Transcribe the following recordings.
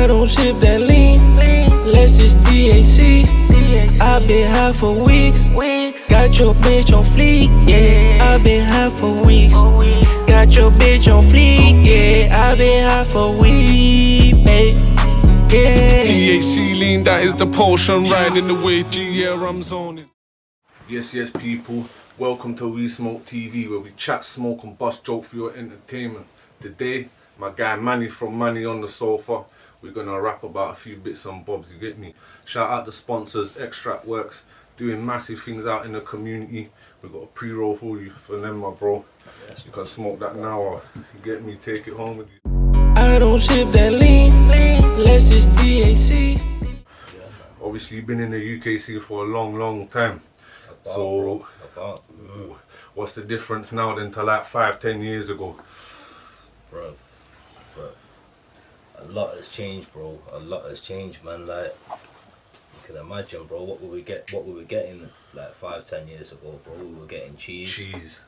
I don't ship that lean, less it's THC. I've been high for weeks. Got your bitch on fleek, yeah. I've been high for weeks. Got your bitch on fleek, yeah. I've been high for weeks, babe. Yeah. THC lean, that is the potion, riding the way, yeah, I'm zoning. Yes, people, welcome to WeSmokeTV, where we chat, smoke and bust joke for your entertainment. Today, my guy Manny from Manny on the Sofa, we're gonna rap about a few bits and bobs, you get me? Shout out the sponsors, Extract Works, doing massive things out in the community. We've got a pre-roll for you, for them, my bro. You can smoke that now, or you get me, take it home with you. I don't ship that lean, less it's THC. Obviously, you've been in the UKC for a long time. What's the difference now than to like 5-10 years ago? Bro, a lot has changed, bro. A lot has changed, man. Like, you can imagine, bro, what were we getting like 5-10 years ago, bro? We were getting cheese.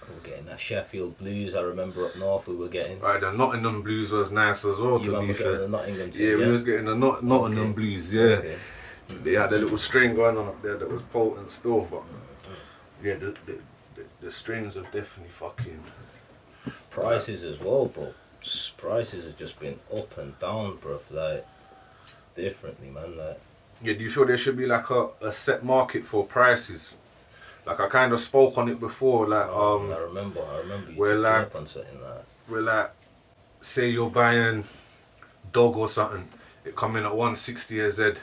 We were getting that Sheffield Blues. I remember up north we were getting. Right, the Nottingham Blues was nice as well. You to be fair, the Nottingham yeah, we was getting the Nottingham Blues. Yeah, okay. They had a little strain going on up there that was potent still, but yeah, the strains have definitely fucking. Prices as well, bro. Prices have just been up and down, bro. Like, differently, man. Like. Yeah, do you feel there should be like a set market for prices? Like, I kind of spoke on it before, like I remember you took up on something like that. Where like, say you're buying dog or something, it come in at 160 a Z,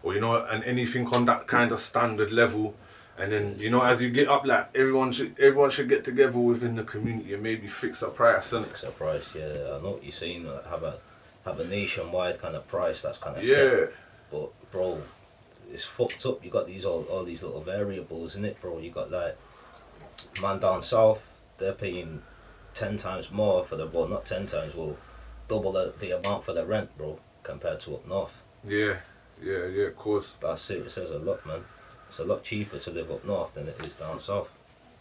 or you know, and anything on that kind of standard level, and then you know, as you get up, like everyone should get together within the community and maybe fix a price, innit? Fix a price, yeah. I know what you're saying. Like, have a nationwide kind of price that's kind of yeah. set. But bro, it's fucked up. You got these all these little variables in it, bro. You got like man down south, they're paying 10 times more for the, well, not 10 times, well, double the amount for the rent, bro, compared to up north. Yeah, of course. That's it. It says a lot, man. It's a lot cheaper to live up north than it is down south.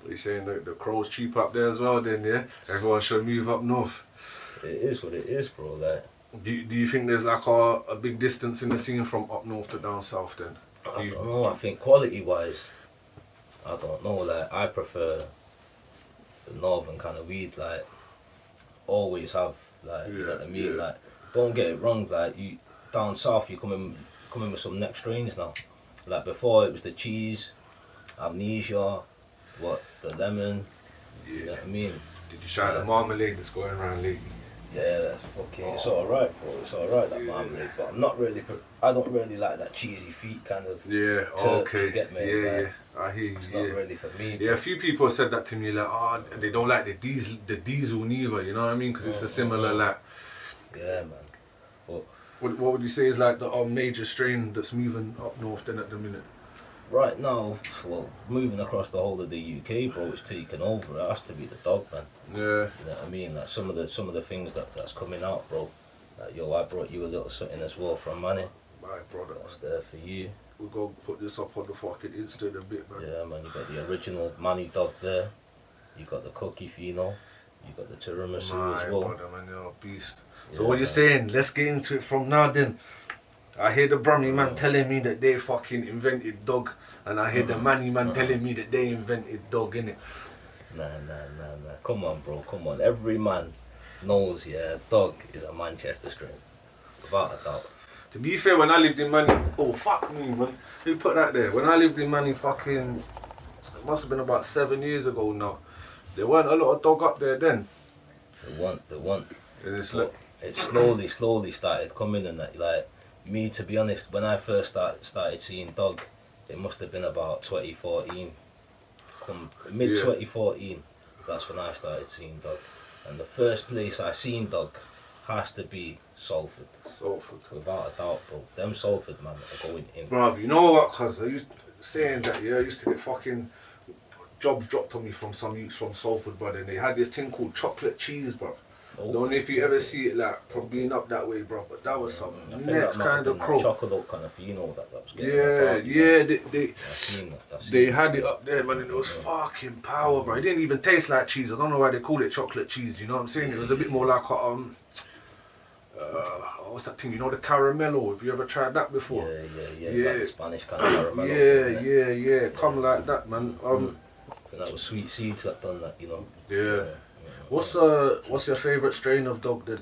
Are you saying that the crow's cheap up there as well? Then yeah, everyone should move up north. It is what it is, bro. Like. Do you think there's like a big distance in the scene from up north to down south then? I don't know. I think quality wise, I don't know. Like, I prefer the northern kind of weed. Like, always have, like, you know what I mean. Yeah. Like, don't get it wrong. Like, you down south, you come in with some next strains now. Like before, it was the cheese, amnesia, the lemon. Yeah. You know what I mean. Did you try the marmalade that's going around lately? Yeah, that's fucking. It's alright, bro. It's alright, that marmalade, but I'm not really. I don't really like that cheesy feet kind of. Yeah. Okay. Get me, yeah. I hear you. It's not really for me. Yeah, a few people said that to me, like, oh, they don't like the diesel neither. You know what I mean? Because it's a similar like. Yeah, man. But what would you say is like the major strain that's moving up north then at the minute? Right now, well, moving across the whole of the UK, bro, it's taken over. It has to be the dog, man. Yeah. You know what I mean? Like some of the things that's coming out, bro. Like, yo, I brought you a little something as well from Manny. My brother. That's there for you. We'll go put this up on the fucking Insta a bit, man. Yeah, man. You got the original Manny dog there. You got the cookie pheno. You got the tiramisu as well. My brother, man, you're a beast. Yeah, so what you saying? Let's get into it from now then. I hear the Brummy man telling me that they fucking invented dog, and I hear the Manny man telling me that they invented dog, innit? Nah. Come on, bro, come on. Every man knows, yeah, dog is a Manchester strain. Without a doubt. To be fair, when I lived in Manny, oh fuck me, man. Who put that there? When I lived in Manny, fucking, it must have been about 7 years ago now. There weren't a lot of dog up there then. They want. And it's like, it slowly started coming, and that, like, me, to be honest, when I first started seeing dog, it must have been about 2014. Mid-2014, that's when I started seeing dog. And the first place I seen dog has to be Salford. Without a doubt, bro. Them Salford, man, are going in. Bruv, you know what, cuz I used saying that, yeah, I used to get fucking jobs dropped on me from some youths from Salford, brother, and they had this thing called chocolate cheese, bruv. Don't know if you ever see it like from being up that way, bro, but that was some next kind of crow. Chocolate kind of pheno that was getting they had it up there, man, and it was fucking power, bro. It didn't even taste like cheese. I don't know why they call it chocolate cheese. You know what I'm saying? It was a bit more like a what's that thing? You know the caramello? Have you ever tried that before? Yeah. Like the Spanish kind of caramel. Yeah. Come like that, man. I think that was Sweet Seeds that done that, you know. Yeah. What's your favourite strain of dog then?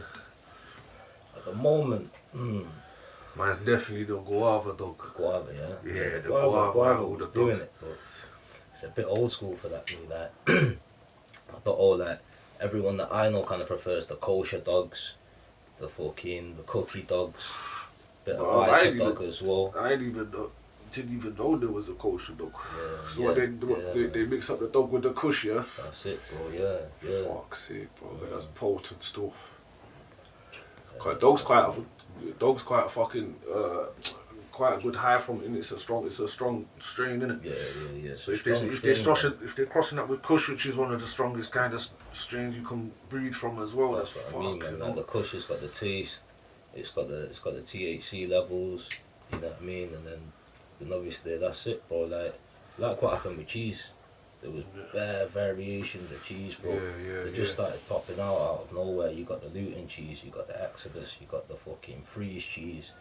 At the moment, Mine's definitely the guava dog. guava, yeah. Yeah, the Guava all was the doing dogs. it, but it's a bit old school for that, me. Like, I thought all that everyone that I know kind of prefers the kosher dogs, the cookie dogs, bit of I biker ain't dog even- as well. I didn't even know there was a kosher dog. Yeah, So what yeah, they mix up the dog with the kush, yeah? That's it, bro. Yeah. Fuck's sake, bro. But that's potent stuff. Cause dog's quite a fucking quite a good high from, and it's a strong strain, innit? Yeah. So if they're crossing that with kush, which is one of the strongest kind of strains you can breed from as well, That's what I mean, man. Like the kush has got the taste, it's got the THC levels, you know what I mean, and then obviously that's it, bro. Like what happened with cheese. There was bare variations of cheese, bro. They just started popping out of nowhere. You got the Luton cheese, you got the Exodus, you got the fucking Freeze cheese.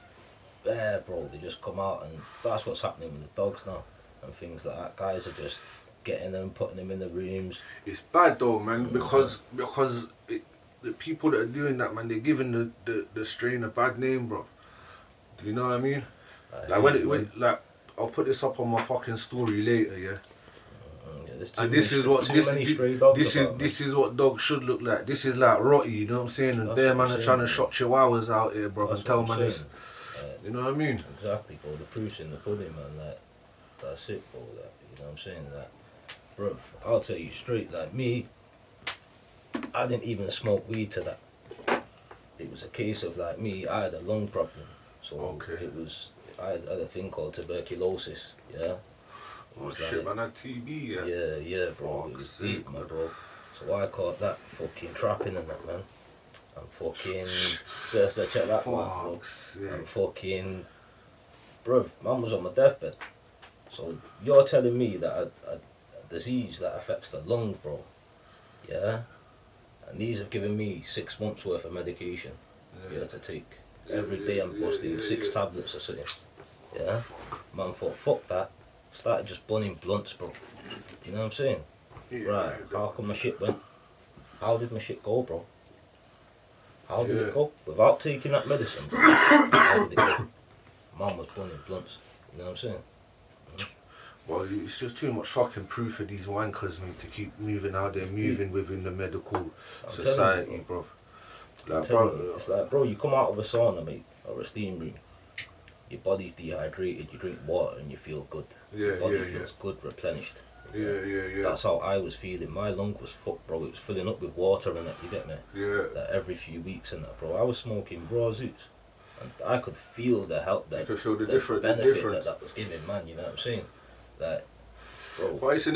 Bare, bro. They just come out, and that's what's happening with the dogs now and things like that. Guys are just getting them, putting them in the rooms. It's bad though, man, because the people that are doing that, man, they're giving the strain a bad name, bro. Do you know what I mean? Like I'll put this up on my fucking story later, yeah. And this is what dogs should look like. This is like rotty, you know what I'm saying? And their man are trying to shot chihuahuas out here, bro, and tell man this. You know what I mean? Exactly, bro. The proof's in the pudding, man. Like, that's it, bro. Like, you know what I'm saying? Like, bro, I'll tell you straight. Like me, I didn't even smoke weed to that. It was a case of like me. I had a lung problem, so I had a thing called tuberculosis. Yeah. Oh shit, man, I had TB, yeah. Yeah, bro. It was deep, my bro. So I caught that fucking trapping in that, man. And fucking just check that one, bro. And fucking, bro, man was on my deathbed. So you're telling me that a disease that affects the lung, bro, yeah? And these have given me 6 months worth of medication, yeah, to take. Every day I'm busting 6 tablets or something, yeah? Man thought, fuck that. Started just bunning blunts, bro. You know what I'm saying? Right, how come my shit went? How did my shit go, bro? How did it go? Without taking that medicine, bro, how did it go? Man was bunning blunts. You know what I'm saying? Well, it's just too much fucking proof for these wankers, mate, to keep moving out there, moving within the medical society, bro. Like, bro, it's like, bro, you come out of a sauna, mate, or a steam room. Your body's dehydrated, you drink water and you feel good. Your body feels good, replenished. Yeah. That's how I was feeling. My lung was fucked, bro. It was filling up with water and that, you get me? Yeah. Like every few weeks and that, bro. I was smoking Brazoots. And I could feel the help that, you could feel the benefit difference that was giving, man, you know what I'm saying? Like, bro. Well, it's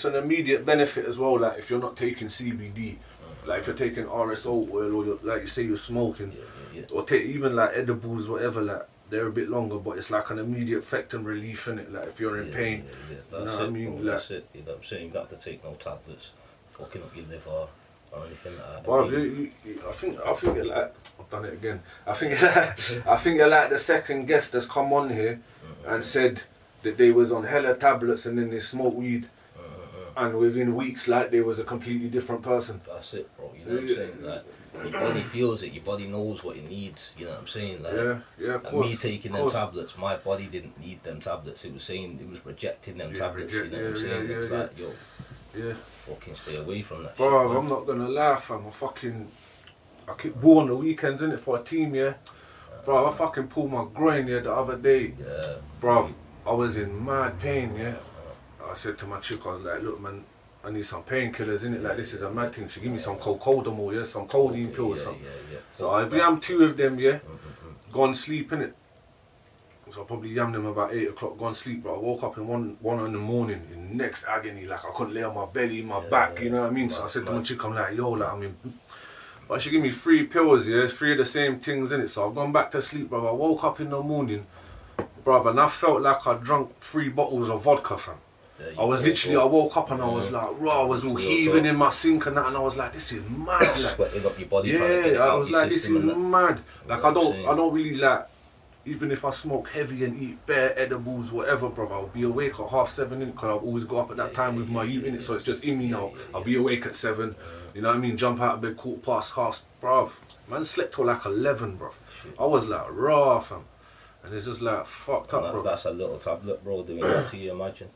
an immediate benefit as well, like if you're not taking CBD, like if you're taking RSO oil, or you're, like you say you're smoking, or take even like edibles, whatever, like they're a bit longer, but it's like an immediate effect and relief in it. Like if you're in pain, That's you know it, what I mean? bro. Like, That's it. You know what I'm saying? You got to take no tablets, fucking up your liver or anything like that. well, I think you're like, I've done it again. I think you're like the second guest that's come on here and said that they was on hella tablets and then they smoked weed, and within weeks, like they was a completely different person. That's it, bro. You know what I'm saying? Like, your body feels it. Your body knows what it needs. You know what I'm saying? Like, of course. Me taking them tablets, my body didn't need them tablets. It was saying it was rejecting them tablets. You know what I'm saying? It was like, yo, fucking stay away from that. Bro, shit, I'm not gonna laugh. I keep ball on the weekends, innit, for a team, yeah. Bro, I fucking pulled my groin, the other day. Yeah. Bro, I was in mad pain, yeah. I said to my chick, I was like, look, man, I need some painkillers, innit? Like, this is a mad thing. She give me some cocodamol, yeah, some codeine pills. So I yam 2 of them, yeah. Go and sleep, innit? So I probably yammed them about 8 o'clock, gone sleep, bro. I woke up in one in the morning, in next agony, like I couldn't lay on my belly, my back, you know what I mean? So I said to my chick, I'm like, yo, like, I mean, but she give me 3 pills, yeah, 3 of the same things, innit? So I've gone back to sleep, bro. I woke up in the morning, bro, and I felt like I drunk 3 bottles of vodka, fam. I was literally, I woke up and I was like, raw, I was all heaving in my sink and that, and I was like, this is mad. Like, sweating up your body. Trying to get it yeah, I out was your like, this system is and that. mad. Like, You I know what I'm don't really like, even if I smoke heavy and eat bare edibles, whatever, bro, I'll be awake at 7:30 in it, because I'll always go up at that time with my youth in it, so it's just in me now. I'll be awake at 7, you know what I mean? Jump out of bed, 1:15, bruv. Man slept till like 11, bruv. I was like, raw, fam. And it's just like, fucked up, bro. That's a little tablet, bro, doing that to you, imagine.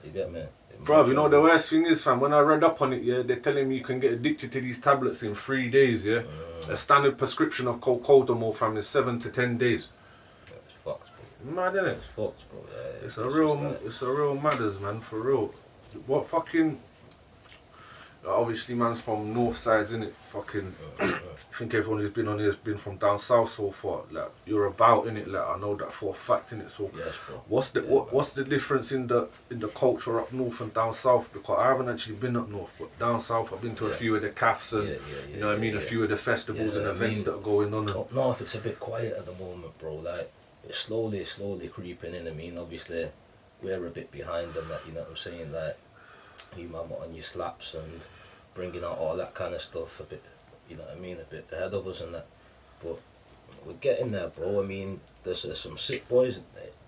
You get me? Bro, you know the worst thing is, fam, when I read up on it, yeah, they're telling me you can get addicted to these tablets in 3 days, yeah? A standard prescription of cocodamol, fam, is 7 to 10 days. Yeah, it's fucked, bro. Mad, innit? It's fucked, bro. Yeah, It's a real matters, man, for real. What fucking... Obviously, man's from north sides, innit? Fucking... I think everyone who's been on here has been from down south so far. Like, you're about, innit? Like, I know that for a fact, innit? So, yes, bro. what's the difference in the culture up north and down south? Because I haven't actually been up north, but down south I've been to a few of the cafes and you know what I mean, a few of the festivals and events that are going on. Up north, it's a bit quiet at the moment, bro. Like, it's slowly creeping in. I mean, obviously, we're a bit behind them. That, you know what I'm saying? Like, you man on your slaps and bringing out all that kind of stuff a bit. You know what I mean? A bit ahead of us and that. But we're getting there, bro. I mean, there's some sick boys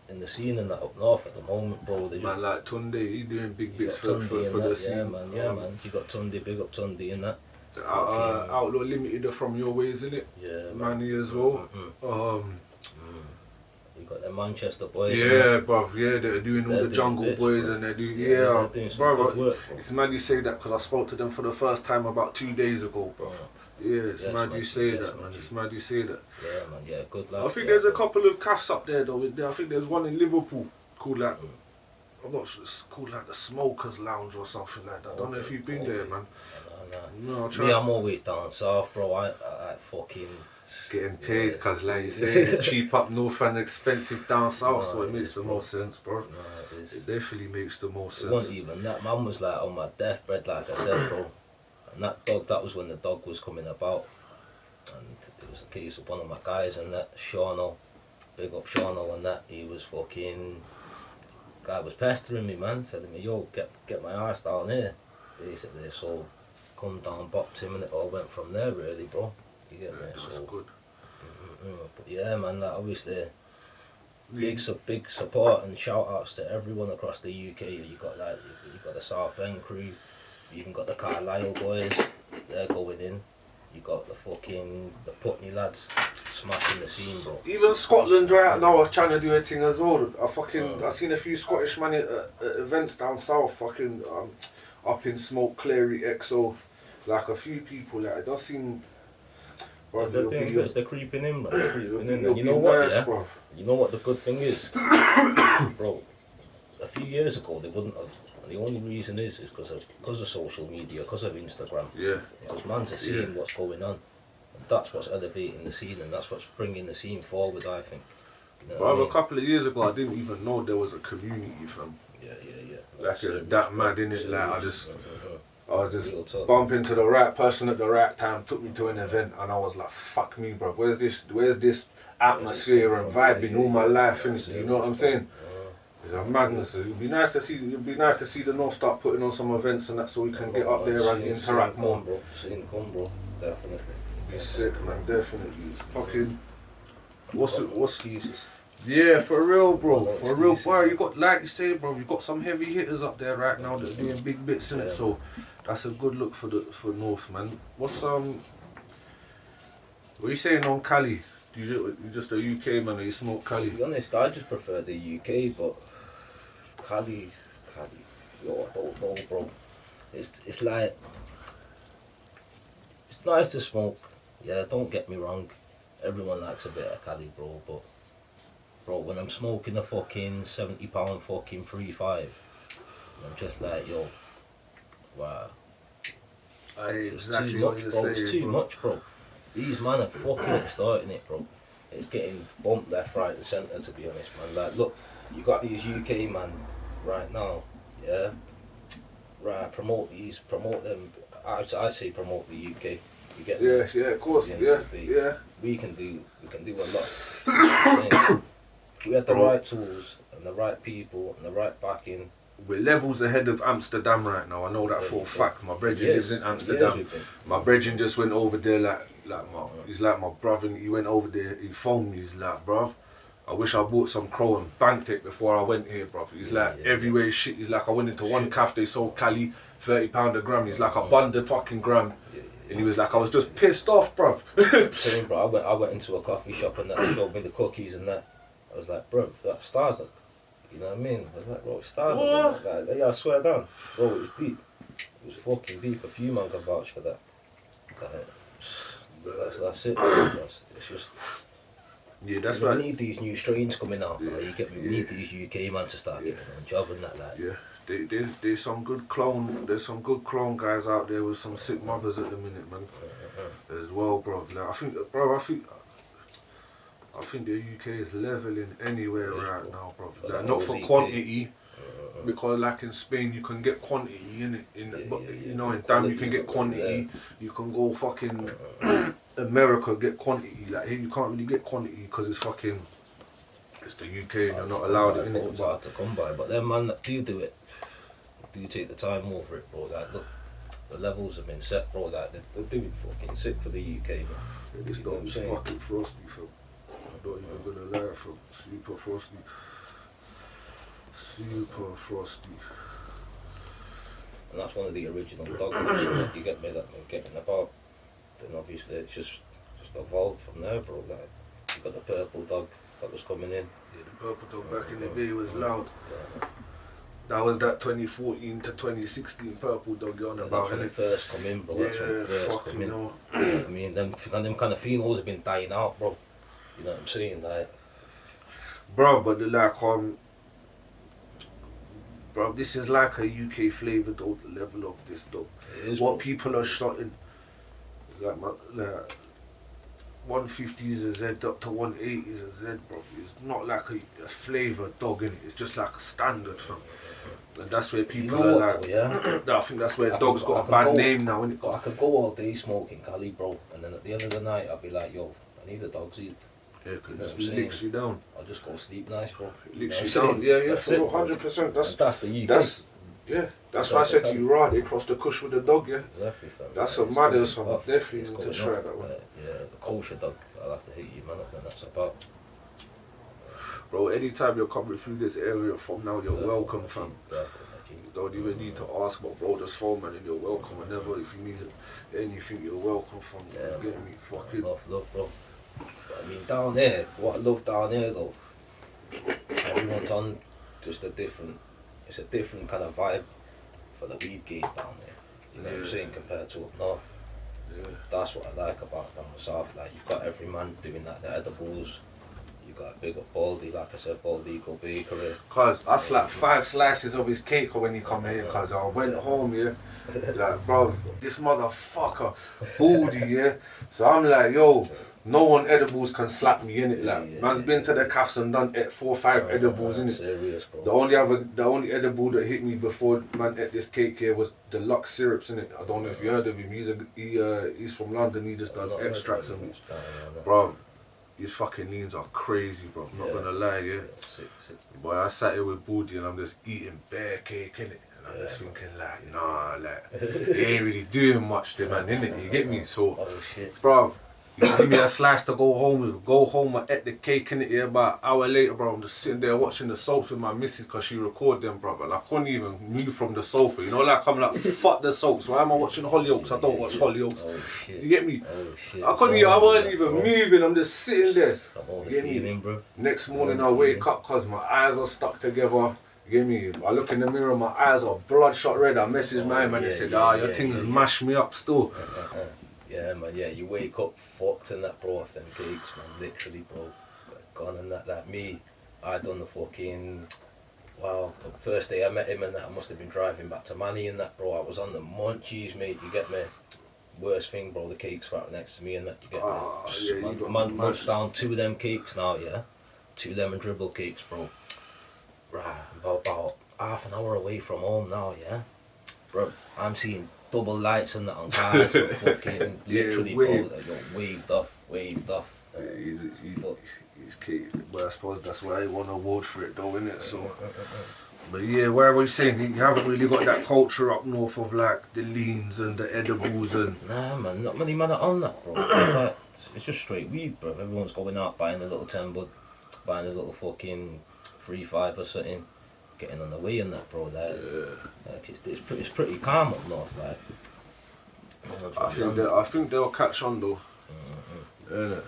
in the scene and that up north at the moment, bro. They Man, like Tunde, he doing big bits for the scene. Yeah, man. You got Tunde, big up Tunde and that. Outlaw Limited are from your ways, innit? Yeah, Manny as well. You got the Manchester boys. Yeah, bruv, yeah, they're doing all the jungle bits, boys, bro. and they do, they're doing some bro, good work, bro. it's mad you say that because I spoke to them for the first time about 2 days ago, bro. Yeah, it's mad you say that, man. It's mad you say that. Yeah, man. Yeah, good luck. I think there's a couple of cafes up there though. I think there's one in Liverpool called like, I'm not sure, it's called like the Smokers Lounge or something like that. I don't know if you've been there, man. No, I'll try. Me, I'm always down south, bro. I fucking getting paid because, like you say, it's cheap up north and expensive down south, so it makes the most sense, bro. No, It definitely makes the most sense. It wasn't even that. Man was like on my deathbed, like I said, bro. And that was when the dog was coming about. And it was a case of one of my guys and that, Shauno, big up Shauno and that, he was fucking, guy was pestering me, man, telling me, yo, get my ass down here, basically. So, come down, bopped him, and it all went from there, really, bro. You get me? That's good. But yeah, man, like, obviously, big support and shout outs to everyone across the UK. You got the South End crew, you even got the Carlisle boys, they're going in. You got the Putney lads smashing the scene, bro. Even Scotland right now are trying to do a thing as well. I seen a few Scottish man at events down south, fucking up in Smoke, Clary, EXO, like a few people. Like it does seem. Bro, they're creeping in, bro. You know what? Yeah? Bro. You know what the good thing is, bro. A few years ago they wouldn't have. And the only reason is because of social media, because of Instagram. Yeah. Because man's are seeing what's going on. And that's what's elevating the scene and that's what's bringing the scene forward, I think. You know well, a couple of years ago, I didn't even know there was a community, fam. Yeah. Like it's that mad, innit? Like I just bump into the right person at the right time, took me to an event, and I was like, fuck me, bro. Where's this atmosphere and vibe in all my life, innit? You know what I'm saying? It's a madness. It'd be nice to see the North start putting on some events and that, so we can get up there and interact more. Bro. Definitely. Be sick, man. Definitely. Fucking. What's Jesus? Yeah, for real, bro. For real, boy. You got, like you say, bro. You got some heavy hitters up there right now that are doing big bits in it. So that's a good look for North, man. What are you saying on Cali? You just a UK man, or you smoke Cali? To be honest, I just prefer the UK, but Cali, yo, I don't know, bro. It's like, it's nice to smoke, yeah, don't get me wrong. Everyone likes a bit of Cali, bro, but, bro, when I'm smoking a fucking £70 fucking 3.5, I'm just like, yo, wow. I hate exactly what you're saying, It's too much, bro. These man are fucking extorting it, bro. It's getting bumped left, right and centre, to be honest, man. Like, look, you got these UK man right now, yeah? Right, promote them. I say promote the UK. You get me? Yeah, of course, yeah. We can do a lot. If we had the right tools and the right people and the right backing, we're levels ahead of Amsterdam right now. I know that for a fact. My brethren lives in Amsterdam. My brethren just went over there he's like my brother. He went over there. He phoned me. He's like, bruv, I wish I bought some crow and banked it before I went here, bruv. He's like everywhere shit. He's like, I went into one cafe, they sold Cali, £30 a gram. He's like, I bun the fucking gram. And he was like, I was just pissed off, bruv. Same, bro. I went into a coffee shop and they showed me the cookies and that. I was like, bruv, that's Starbucks. You know what I mean? I was like, bro, it's Starbucks. Like, yeah, I swear down. Bro, it's deep. It was fucking deep. A few man can vouch for that. That's it. It's just... Yeah, that's we right. need these new strains coming out. Yeah, Like, you get me? We need these UK man to start getting on job and that. Like. Yeah, there's some good clone. There's some good clone guys out there with some sick mothers at the minute, man. As well, bro. Like, I think the UK is leveling anywhere right now, bro. Like, not for quantity, because like in Spain you can get quantity but you know in Dam you can get quantity. You can go fucking America get quantity. Like here you can't really get quantity because it's the UK and you're not allowed it in it. It's hard to come by, but them man that do it, do take the time over it, bro. Like look, the levels have been set, bro. Like they're doing fucking sick for the UK, man. This dog is fucking frosty, fam. I'm not even gonna lie, fam. Super frosty. Super frosty. And that's one of the original dogs you get me that I'm getting about. Then obviously it's just evolved from there, bro. Like you got the purple dog that was coming in. Yeah, the purple dog back in the day was loud. That was that 2014 to 2016 purple dog you're on about, when it first come in, bro. That's when it first come in. Know. I mean, them kind of phenols have been dying out, bro. You know what I'm saying, like. Bro, but bro, this is like a UK flavour though, the level of this dog. What people are shotting, like 150 is a Z up to 180 is a Z, bro. It's not like a flavour dog in it. It's just like a standard, fam. And that's where people are like, I think that's where dogs got a bad name now, innit? I could go all day smoking Cali, bro, and then at the end of the night I'll be like, yo, I need a dog's eat. Yeah, because it licks you down. I'll just go sleep nice, bro. It licks you down. Yeah, for 100%. That's the UK. That's why I said to you, right, they crossed the kush with the dog, yeah? Exactly, fam. That's a matters, fam. Definitely need to try that one. Yeah, the kosher dog, I'll have to hit you, man, and that's about. Bro, anytime you're coming through this area from now, you're welcome, fam. You don't even need to ask, but bro, just phone, man, and you're welcome. Whenever, if you need anything, you're welcome, fam. Yeah, you get me? Fucking. Love, bro. But I mean, down there, what I love down there, though, everyone's on just it's a different kind of vibe for the weed game down there. You know what I'm saying, compared to up north. Yeah. That's what I like about down the south. Like, you've got every man doing that, the edibles. You've got a big up Baldy, like I said, Baldy Eco Bakery. Cause I slapped 5 slices of his cake when he come here, cause I went home, yeah. Like, bro, this motherfucker, baldy, yeah. So I'm like, yo, no one edibles can slap me in it. Like, man's been to the cafes and done 4 or 5 edibles in it. Serious, bro. The only edible that hit me before man ate this cake here was the Lux syrups in it. I don't know if you heard of him. He's from London. He just does extracts and it. Bro, his fucking leans are crazy, bro. I'm not gonna lie, yeah. Sick. Boy, I sat here with Baldy and I'm just eating bare cake in it. I'm just thinking like, nah, like, he ain't really doing much to man, innit? You get me? So, bruv, you give me a slice to go home with. Go home, I ate the cake in it, yeah, about an hour later, bro, I'm just sitting there watching the soaps with my missus because she recorded them, bruv, and I couldn't even move from the sofa, you know, like, I'm like, fuck the soaps, why am I watching Hollyoaks? I don't watch Hollyoaks. You get me? I wasn't even moving, I'm just sitting there. You get me? Next morning I wake up because my eyes are stuck together. You get me? I look in the mirror, my eyes are bloodshot red. I messaged my man and said, your things mash me up still. Yeah, man, you wake up fucked in that, bro, off them cakes, man, literally, bro. Gone and that, like me, I done the fucking, the first day I met him and that, I must have been driving back to Manny and that, bro. I was on the munchies, mate, you get me? Worst thing, bro, the cakes right next to me and that, you get me? Man munched down 2 of them cakes now, yeah? 2 lemon dribble cakes, bro. Right, about half an hour away from home now, yeah? Bro, I'm seeing double lights and that on cars, fucking literally, bro, like, you're waved off. He's cake, but I suppose that's why he won an award for it though, innit? So, But yeah, where we're saying you haven't really got that culture up north of like the leans and the edibles and. Nah, man, not many men are on that, bro. Like, it's just straight weed, bro. Everyone's going out buying a little 10 bud, buying a little fucking 3-5 or something, getting on the way and that, bro. Like it's pretty calm up north, like. I think they'll catch on though. Innit?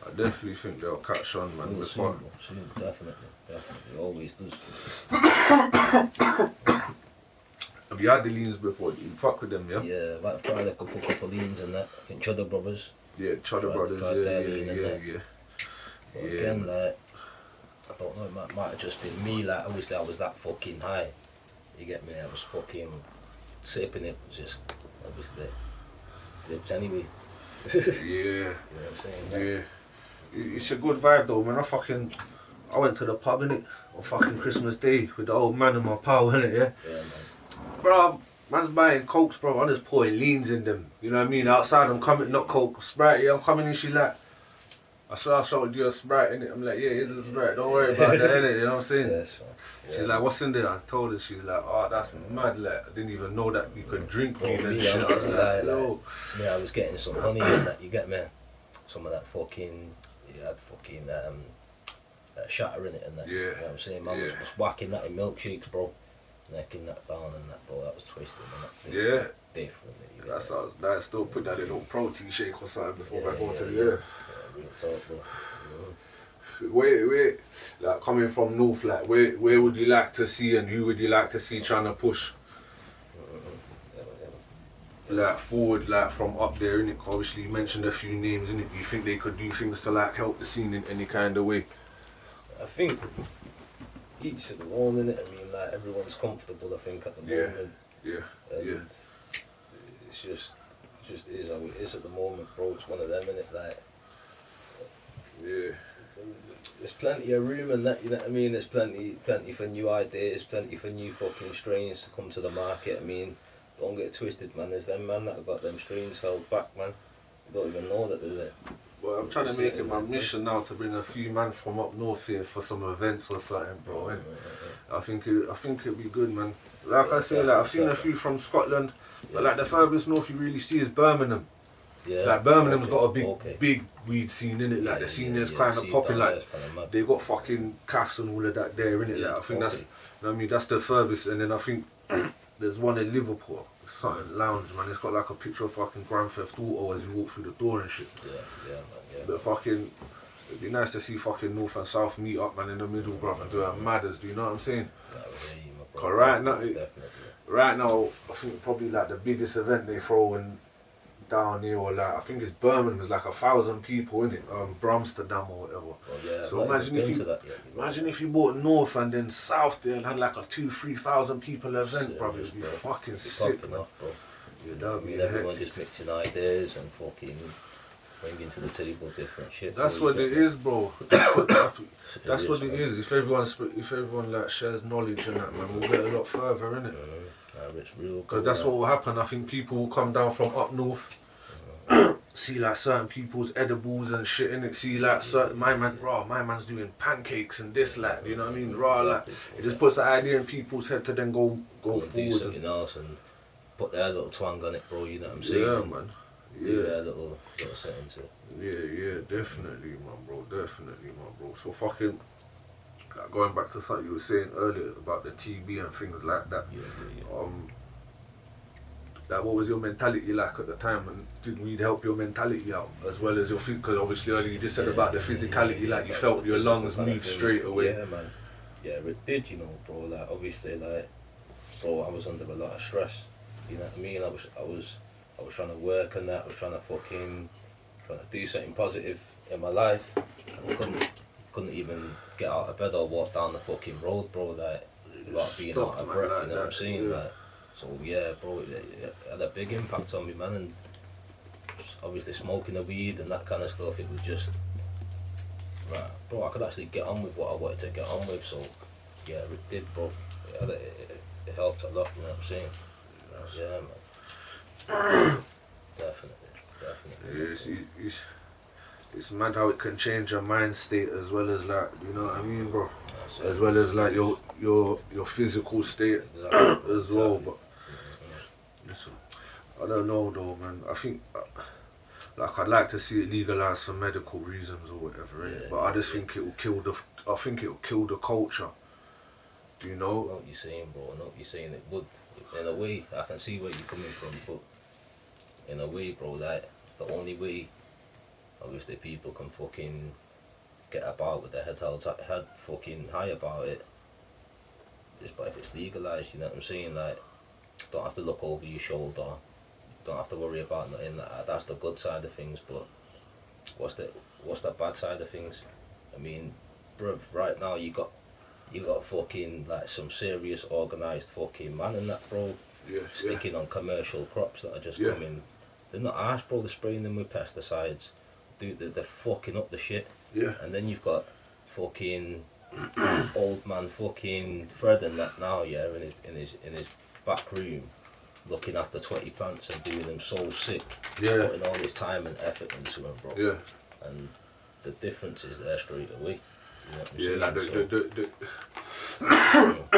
I definitely think they'll catch on, man. We'll soon, definitely, always does. Have you had the leans before? You fuck with them, yeah? Yeah, I've tried a couple leans and that. I think Cheddar Brothers. Yeah, Cheddar Brothers, yeah. But again, like, I don't know, it might have just been me, like, obviously I was that fucking high. You get me? I was fucking sipping it, just, obviously, dips anyway. Yeah. You know what I'm saying? Yeah. It's a good vibe though, man. I went to the pub, innit, on fucking Christmas Day with the old man and my pal, innit, yeah? Yeah, man. Bro, man's buying cokes, bro. I'm just pouring leans in them. You know what I mean? Outside, I'm coming, not coke, Sprite. Yeah, I'm coming in. She's like, I swear I showed you a Sprite, innit? I'm like, yeah, here's a Sprite. Don't worry about that, innit? You know what I'm saying? Yeah, so, yeah. She's like, what's in there? I told her. She's like, oh, that's mad. Like, I didn't even know that you could drink weed and shit. I was like, yo. Yeah, I was getting some honey in that. You get me? Some of that fucking, you had fucking shatter in it and that. Yeah. You know what I'm saying? Man was just whacking that in milkshakes, bro. Necking that down and that, bro. That was twisted and that thing. Yeah. Definitely. That's how I still put that in a little protein shake or something before I go to the Yeah, real talk, bro. Where, like coming from north, like where would you like to see and who would you like to see trying to push, like forward, like from up there, innit? Obviously you mentioned a few names, innit? Do you think they could do things to like help the scene in any kind of way? I think each at the own, innit? I mean, like everyone's comfortable, I think, at the moment. Yeah. It's just is how it is at the moment, bro. It's one of them, innit? Like, Yeah. there's plenty of room and that, you know what I mean? There's plenty for new ideas, plenty for new fucking strains to come to the market. I mean, don't get it twisted, man. There's them man that have got them strains held back, man. You don't even know that they're there. Well, I'm trying to make it my mission now to bring a few man from up north here for some events or something, bro. I think it'd be good, man. Like I say, like I've seen a few from Scotland, but like the furthest north you really see is Birmingham. Yeah. Like Birmingham's got a big weed scene in it. Like the scene is kind of popping. Like they got fucking calves and all of that there in it. Like I think that's, you know what I mean, that's the furthest. And then I think there's one in Liverpool, something lounge, man. It's got like a picture of fucking Grand Theft Auto as you walk through the door and shit. Yeah, man. Yeah. But fucking, it'd be nice to see fucking North and South meet up, man, in the middle, bro, and do a matters. Do you know what I'm saying? Cause right now, I think probably like the biggest event they throw in down here, or like I think it's Birmingham. There's like 1,000 people in it, Bromsterdam or whatever. Well, yeah, so imagine if you bought North and then South there and had like a 2,000-3,000 people event, bro. It'd be fucking sick, man. Yeah, that'd be everyone just mixing ideas and fucking bringing to the table different shit. That's what it is, bro. That's what it is. If everyone like shares knowledge and that, man, we'll get a lot further, innit? Because that's what will happen. I think people will come down from up north, see like certain people's edibles and shit in it. See like certain my man's doing pancakes and this, like, you know what I mean? Like it just puts the idea in people's head to then go forward. Do something else and put their little twang on it, bro. You know what I'm saying? Yeah, man. Do their little setting to it. Yeah, definitely, man, bro. So fucking, like, going back to something you were saying earlier about the TB and things like that. Yeah. Like, what was your mentality like at the time, and did weed help your mentality out as well as your physical? Because obviously earlier you just said about the physicality, like you felt your lungs move straight away. Yeah, man. Yeah, it did, you know, bro. Like obviously, like, bro, I was under a lot of stress. You know what I mean? I was trying to work on that. I was trying to do something positive in my life, and I couldn't even get out of bed or walk down the fucking road, bro. Like without being out of breath. Like you know what I'm saying? Yeah. Like, so yeah, bro, it had a big impact on me, man. And obviously smoking the weed and that kind of stuff, it was just right, bro. I could actually get on with what I wanted to get on with. So yeah, it did, bro. It helped a lot. You know what I'm saying? Yeah, man. Definitely. Yeah, it's mad how it can change your mind state as well as like, you know what I mean, bro? As well as like your physical state as well. But listen, I don't know though, man. I think like I'd like to see it legalized for medical reasons or whatever, innit? But I just think it will kill the. I think it will kill the culture. You I know? know what you're saying, bro. I know what you're saying. It would, in a way, I can see where you're coming from, but in a way, bro, like the only way, obviously, people can fucking get about with their head fucking high about it is by if it's legalized. You know what I'm saying? Like, don't have to look over your shoulder. Don't have to worry about nothing. That's the good side of things. But what's the bad side of things? I mean, bruv, right now you got fucking like some serious organised fucking man in that, bro. Yeah. Sticking on commercial crops that are just Yeah. coming. They're not arse, bro. They're spraying them with pesticides. They're fucking up the shit. Yeah. And then you've got fucking old man fucking Fred and that now, yeah, in his back room, looking after 20 plants and doing them so sick. Yeah. Putting all his time and effort into them, bro. Yeah. And the difference is there straight away. You know what I'm Yeah, saying? like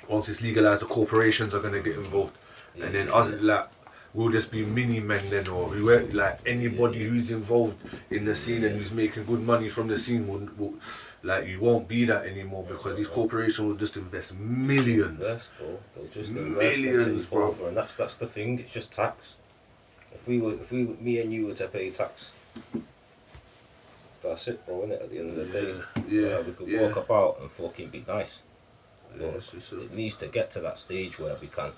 once it's legalized, the corporations are gonna get involved, and then us like we'll just be mini men then, or whoever, like anybody who's involved in the scene and who's making good money from the scene will like you won't be that anymore because these corporations will just invest millions. Yes, bro. They'll just Millions, invest bro. over, and that's the thing. It's just tax. Me and you were to pay tax, that's it, bro. Innit? At the end of the day, Yeah, we could yeah. walk about and fucking be nice. Yeah, But it's it needs to get to that stage where we can.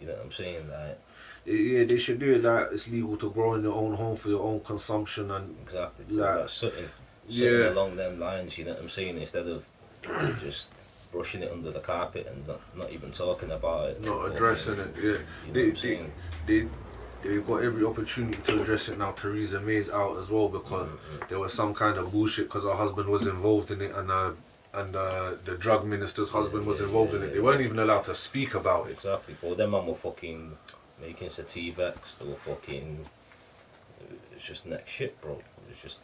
You know what I'm saying? Like, yeah, they should do it like it's legal to grow in your own home for your own consumption and exactly. Like, Like something yeah. along them lines. You know what I'm saying? Instead of just brushing it under the carpet and not even talking about it. not addressing it. Yeah, You know what I'm saying? they've got every opportunity to address it now. Theresa May's out as well because there was some kind of bullshit because her husband was involved in it and the drug minister's husband was involved in it. They weren't even allowed to speak about it. Exactly, but them man were fucking making sativex, they were fucking, it's just next shit, bro. It's just,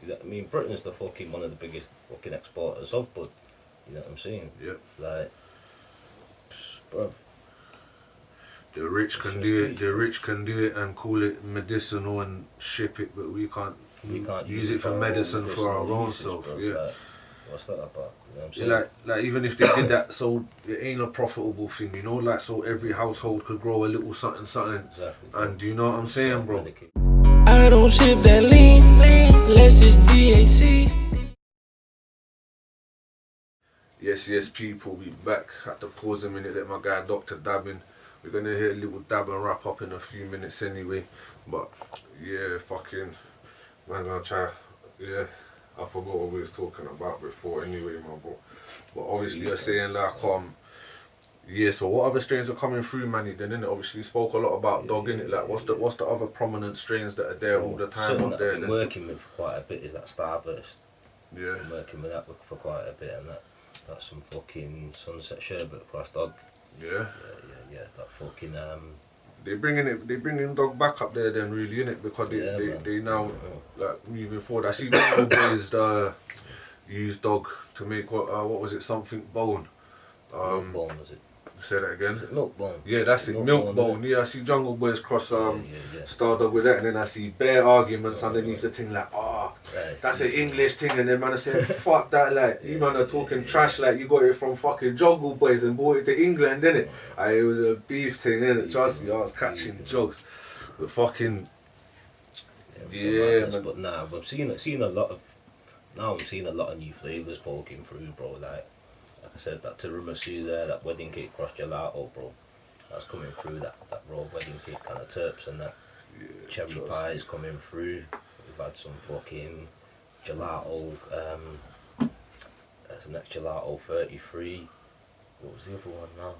you know what I mean, Britain's the fucking one of the biggest fucking exporters of bud, you know what I'm saying? Yeah. Like, bro. The rich can do it. The rich can do it and call it medicinal and ship it, but we can't. We can't use it for medicine for our own uses, self. bro. Yeah. Like, what's that about? You know what I'm Yeah, saying? like even if they did that, so it ain't a profitable thing, you know. Like so, every household could grow a little something, Exactly. and do you know what I'm saying, bro? I don't ship that lean, less it's THC. Yes, people, we back. Had to pause a minute, let my guy Dr. dab in. We're gonna hit a little dab and wrap up in a few minutes anyway. But yeah, fucking man, gonna try. Yeah, I forgot what we was talking about before anyway, my bro. But obviously you're saying like yeah. So what other strains are coming through, Manny? Then innit? Obviously you spoke a lot about dog, innit? Like what's the other prominent strains that are there all the time Something up that there? I've been Then? working with for quite a bit is that Starburst. Yeah. Been working with that for quite a bit, and that's some fucking Sunset Sherbet across dog. Yeah. Yeah, that fucking They bringing dog back up there then really, innit? Because man. they now like moving forward. I see Jungle Boys use dog to make what was it, something bone. Milk Bone, was it? Say that again. Was it Milk Bone? Yeah, that's it. Milk Bone. Yeah, I see Jungle Boys cross Yeah. Stardog with that, and then I see bare arguments underneath the thing like, Right, that's an English thing, and then man I said, fuck that, like you man are talking trash, like you got it from fucking Jungle Boys and brought it to England, didn't it? It was a beef thing, innit? Trust me, I was catching jokes, but fucking man. But nah, I'm seeing a lot of new flavours poking through, bro. Like I said, that tiramisu there, that wedding cake cross gelato, bro. That's coming through, that raw wedding cake kind of terps and that. Cherry pies coming through. We've had some fucking gelato. That's the next gelato 33. What was the other one now?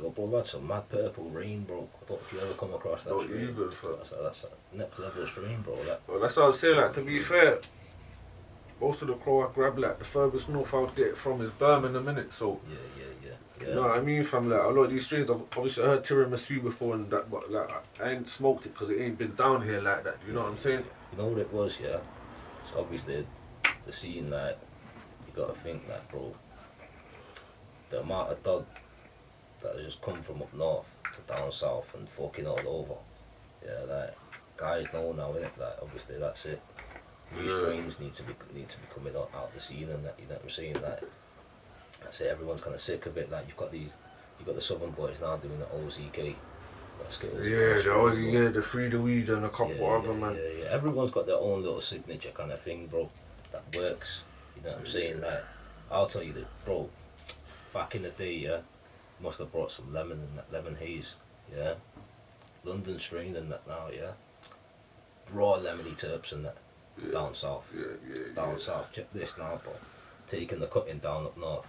Yo, bro, we've had some mad purple rain, bro. I don't know if you ever come across that. Not strain. even, fam. That's a next level strain, bro. That. Well, that's what I was saying, like to be fair, most of the crow I grab, like the furthest north I would get it from is Birmingham, innit? So Yeah. you know what I mean, fam? Like a lot of these strains, I've obviously heard tiramisu before and that, but like I ain't smoked it because it ain't been down here like that. You know what I'm saying? You know what it was, yeah? So obviously the scene, like, you gotta think, like, bro, the amount of dog that has just come from up north to down south and fucking all over. Yeah, like, guys know now, innit? Like, obviously that's it. New strains need to be coming out the scene and that, you know what I'm saying? Like, I say everyone's kind of sick of it. Like, you've got the Southern boys now doing the OZK. Yeah, the Aussie, yeah, the Free the Weed and a couple other man. Yeah. Everyone's got their own little signature kind of thing, bro, that works. You know what I'm saying? Like, I'll tell you that, bro, back in the day, yeah, must have brought some lemon and that lemon haze, yeah. London strain and that now, yeah. Raw lemony terps and that, down south. Down south, check this now, bro. Taking the cutting down up north.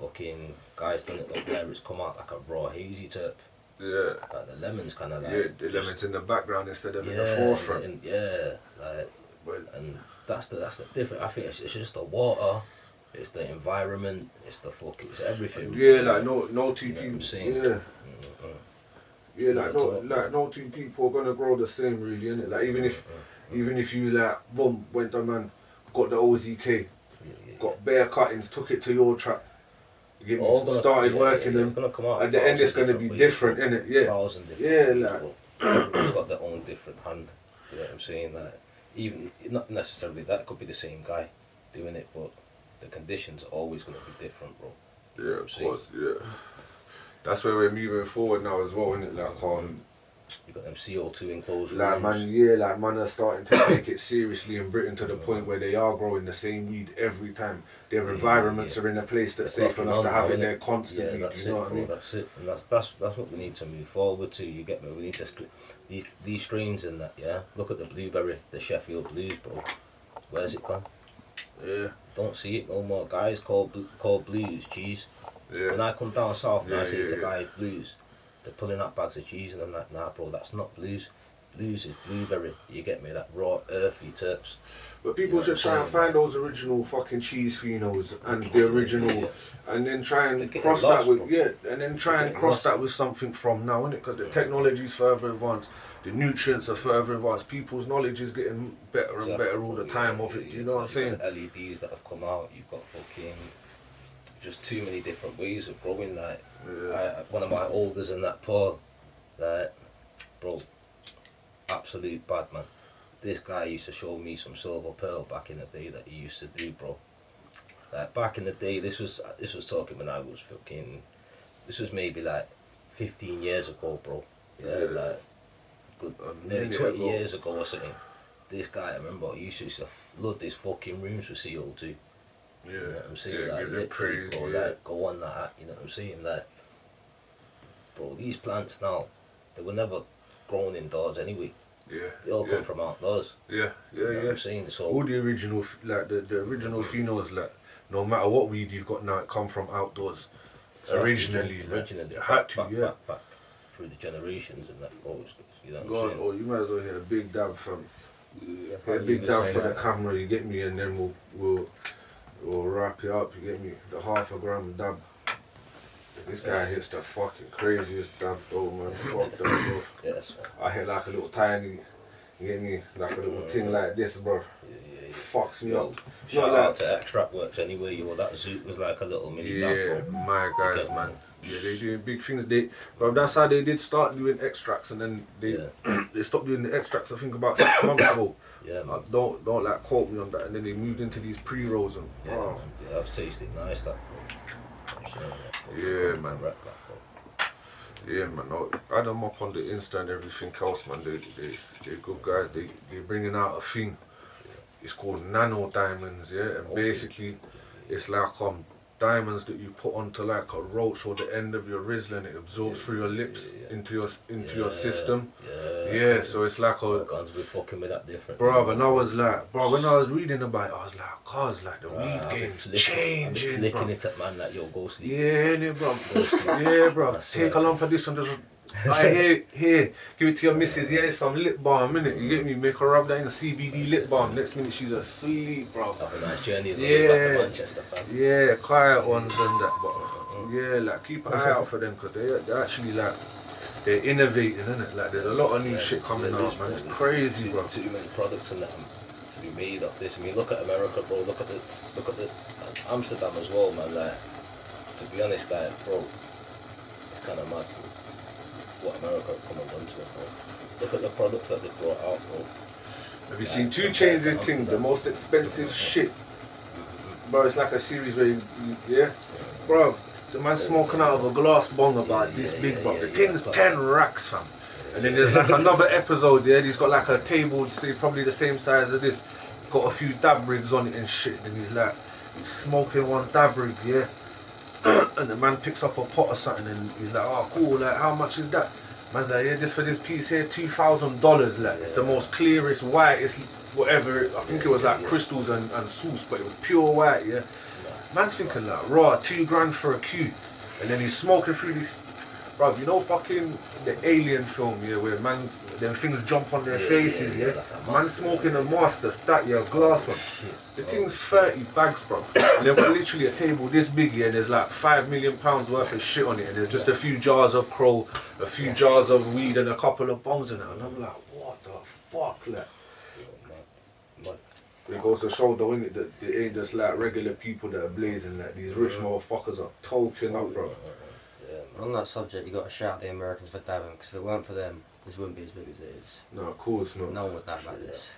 Fucking guys done it up there, it's come out like a raw hazy terp. Yeah. Like the lemon's kind of like... Yeah, the lemon's in the background instead of in the forefront. And that's the difference. I think it's just the water, it's the environment, it's it's everything. Yeah, like no two people. Yeah. Yeah, like no two people are gonna grow the same, really, innit? Like even if you like boom went the man, got the OZK, got bare cuttings, took it to your trap. You get me? Started working them. At the end, it's going to be different, innit? Yeah. Like. Everyone's got their own different hand. You know what I'm saying? Like, even not necessarily that could be the same guy doing it, but the conditions are always going to be different, bro. Yeah, of course. Yeah. That's where we're moving forward now as well, innit? Like, you got them CO2 enclosed like rooms. man are starting to take it seriously in Britain to the point where they are growing the same weed every time. Their environments are in a place that's safe enough to have it there constantly. That's you know it, what I mean? That's it, and that's what we need to move forward to. You get me? We need to these strains in that. Yeah, look at the blueberry, the Sheffield Blues, bro. Where's it gone? Yeah. Don't see it no more. Guys called blues cheese. Yeah. When I come down south and I say to guys blues, they're pulling out bags of cheese and I'm like, nah, bro, that's not blues. Blues is blueberry. You get me? That raw, earthy terps. But people should try and find those original fucking cheese phenos and the original, and then try and cross that with and then try and cross that with something from now, innit? Because the technology's further advanced, the nutrients are further advanced, people's knowledge is getting better and better all the time of it. You know what I'm saying? The LEDs that have come out, you've got fucking just too many different ways of growing. Like one of my olders in that Paul, like, bro, absolute bad man. This guy used to show me some silver pearl back in the day that he used to do, bro. Like back in the day, this was talking when I was fucking, this was maybe like 15 years ago, bro. Yeah, like good, nearly 20 years ago or something. This guy, I remember, he used to flood these fucking rooms with CO2. Yeah, you know what I'm saying? Like, give it praise, bro, like, go on that, you know what I'm saying? Like, bro, these plants now, they were never grown indoors anyway. Yeah. They all come from outdoors. Yeah. You know what I'm saying? So all the original, like the original phenos, like no matter what weed you've got now, it come from outdoors. Originally, had to, back through the generations and that. You know Go what on, I'm saying? or you might as well hit a big dab from, hit a big dab for the camera. You get me, and then we'll wrap it up. You get me, the half a gram dab. This guy hits the fucking craziest dabs though, man. Fuck that, bro. Yes. I hit like a little tiny, you get me, like a little thing like this, bro. Fucks me up. Shout out to Extract Works anyway. That Zoot was like a little mini dab, bro. My guys, man. Yeah, they doing big things. But that's how they did start doing extracts, and then they stopped doing the extracts. I think about 6 months ago. Yeah, man. Don't like quote me on that. And then they moved into these pre-rolls and yeah, that was tasting nice, that. Yeah, man. Yeah, man. No, add them up on the Insta and everything else, man. They're good guys. They're bringing out a thing. It's called nano diamonds, yeah. And basically, it's like diamonds that you put onto like a roach or the end of your Rizzler, and it absorbs through your lips into your system. Yeah, so it's like a guns be fucking with that different. Bro, and I was like, when I was reading about it, I was like, cause like the weed game's changing, bro. Flicking it at man like yo, go sleep. Yeah, innit, bro. Yeah, bro. Take a lump of this and just here, give it to your missus. Yeah, some lip balm, innit? You get me? Make her rub that in a CBD lip balm. Next minute she's asleep, bro. Have a nice journey back to Manchester, fam. Yeah, quiet ones and that, but yeah, like keep an eye out for them, because they actually like they're innovating, innit? Like there's a lot of new shit coming out, man. It's crazy, bro. Too many products and that to be made of this. I mean, look at America, bro. Look at the Amsterdam as well, man. Like, to be honest, like, bro, it's kind of mad what America come and done to it, bro. Look at the products that they brought out, bro. Have you seen 2 Chainz' thing? The most expensive shit, bro. It's like a series where yeah, bro. The man smoking out of a glass bong about this big, bro. The thing's 10 racks, fam. And then there's like another episode there. He's got like a table, say probably the same size as this. Got a few dab rigs on it and shit. And he's smoking one dab rig, yeah. And the man picks up a pot or something, and he's like, "Oh, cool. Like, how much is that?" Man's like, "Yeah, this for this piece here, $2,000. Like, it's the most clearest, whitest, whatever. I think it was like crystals and sauce, but it was pure white, yeah." Man's thinking like, raw, $2 for a Q. And then he's smoking through these, bruv, you know fucking the Alien film, yeah, where them things jump on their faces, yeah? Man smoking a master, that, yeah, glass one. The thing's 30 bags, bruv. And they've got literally a table this big, yeah, and there's like £5 million worth of shit on it, and there's just a few jars of crow, a few jars of weed, and a couple of bongs in it. And I'm like, what the fuck, like? It goes to show though, innit, that it ain't just like regular people that are blazing, like these rich motherfuckers are token up, bro. On that subject, you got to shout the Americans for dabbing, because if it weren't for them, this wouldn't be as big as it is. No, of course not. No one would dab like this.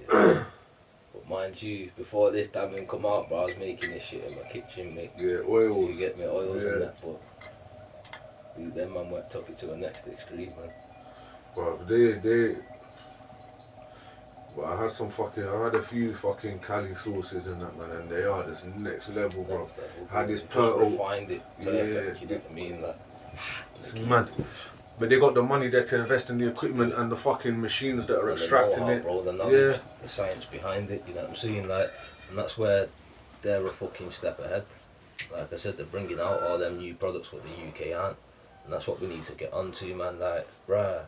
But mind you, before this dabbing come out, bro, I was making this shit in my kitchen, mate. Yeah, oils. You get me, oils and that, but them man took it to the next extreme, man. Bro, but I had a few fucking Cali sauces in that, man, and they are just next level, bro. I had this Perto. Refined it perfect, you know what I mean? Like, it's mad. But they got the money there to invest in the equipment and the fucking machines that are extracting it. Bro, the knowledge, the science behind it, you know what I'm saying? Like, and that's where they're a fucking step ahead. Like I said, they're bringing out all them new products what the UK aren't. And that's what we need to get onto, man. Like, bruh,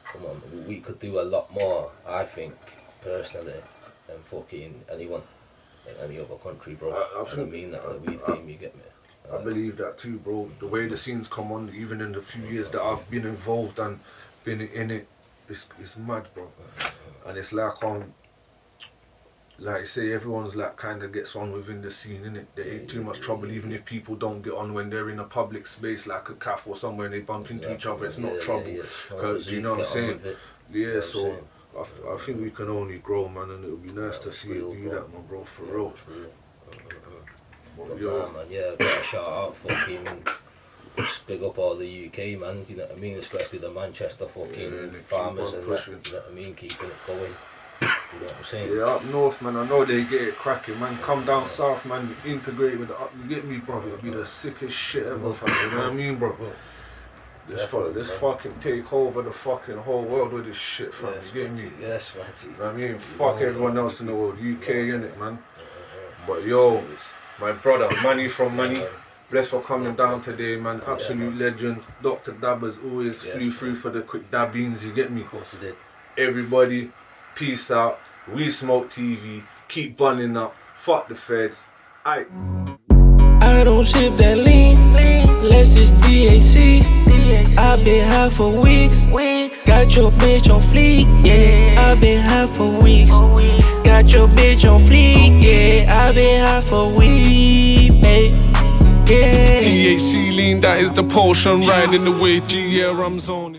come on, we could do a lot more, I think, personally, than fucking anyone in any other country, bro. I mean that in the weed game, you get me? I believe that too, bro. The way the scenes come on, even in the few years that I've been involved and been in it, it's mad, bro. And it's like like say everyone's like kind of gets on within the scene, innit? There ain't too much trouble, even if people don't get on when they're in a public space like a cafe or somewhere and they bump into each other. It's not trouble, cause you know what I'm saying? Yeah, so I think we can only grow, man, and it would be nice to see it do that, man, bro, for real. Man, yeah, gotta shout out fucking big up all the UK, man, you know what I mean, especially the Manchester fucking farmers and that, you know what I mean, keeping it going, you know what I'm saying? Yeah, up north, man, I know they get it cracking, man. Come down south, man, integrate with the you get me, bro, it'll be the sickest shit ever, fam, you know what I mean, bro? This fucking take over the fucking whole world with this shit, fam, you get me? Yes, man. You know what I mean? Fuck everyone else in the world, UK, innit, man? But yo, my brother, Money from Money, blessed for coming down today, man. Absolute legend. Dr. Dabbers always flew through for the quick dabbings, you get me? Of course he did. Everybody, peace out. WeSmokeTV, keep bunning up. Fuck the feds. Aight. I don't ship that lean, less it's THC. I've been high for weeks. Got your bitch on fleek, yeah. I've been high for weeks. Got your bitch on fleek, yeah. I've been high for weeks, babe. Yeah. THC lean, that is the potion, riding the way, yeah, I'm zoning.